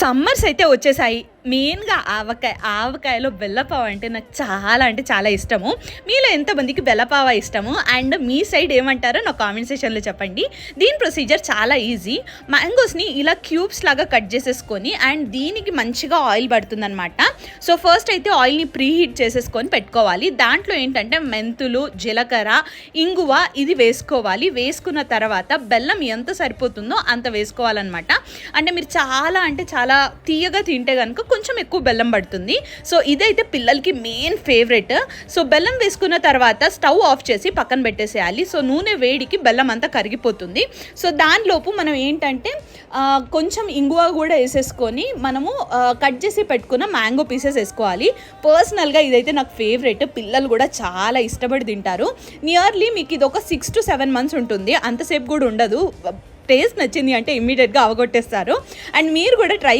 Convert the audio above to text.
Summers అయితే వచ్చేసాయి. మెయిన్‌గా ఆవకాయలో బెల్లపావ అంటే నాకు చాలా ఇష్టము. మీలో ఎంతమందికి బెల్లపావ ఇష్టము? అండ్ మీ సైడ్ ఏమంటారో నాకు కామెంట్ సెక్షన్‌లో చెప్పండి. దీని ప్రొసీజర్ చాలా ఈజీ. మ్యాంగోస్‌ని ఇలా క్యూబ్స్ లాగా కట్ చేసేసుకొని అండ్ దీనికి మంచిగా ఆయిల్ పడుతుందనమాట. సో ఫస్ట్ అయితే ఆయిల్‌ని ప్రీ హీట్ చేసేసుకొని పెట్టుకోవాలి. దాంట్లో ఏంటంటే మెంతులు, జీలకర్ర, ఇంగువ ఇది వేసుకోవాలి. వేసుకున్న తర్వాత బెల్లం ఎంత సరిపోతుందో అంత వేసుకోవాలన్నమాట. అంటే మీరు చాలా తీయగా తింటే కనుక కొంచెం ఎక్కువ బెల్లం పడుతుంది. సో ఇదైతే పిల్లలకి మెయిన్ ఫేవరెట్. సో బెల్లం వేసుకున్న తర్వాత స్టవ్ ఆఫ్ చేసి పక్కన పెట్టేసేయాలి. సో నూనె వేడికి బెల్లం అంతా కరిగిపోతుంది. సో దానిలోపు మనం ఏంటంటే కొంచెం ఇంగువ కూడా వేసేసుకొని మనము కట్ చేసి పెట్టుకున్న మ్యాంగో పీసెస్ వేసుకోవాలి. పర్సనల్గా ఇదైతే నాకు ఫేవరెట్. పిల్లలు కూడా చాలా ఇష్టపడి తింటారు. నియర్లీ మీకు ఇది ఒక 6 to 7 months ఉంటుంది. అంతసేపు కూడా ఉండదు. టేస్ట్ నచ్చింది అంటే ఇమ్మీడియట్గా అవగొట్టేస్తారు. అండ్ మీరు కూడా ట్రై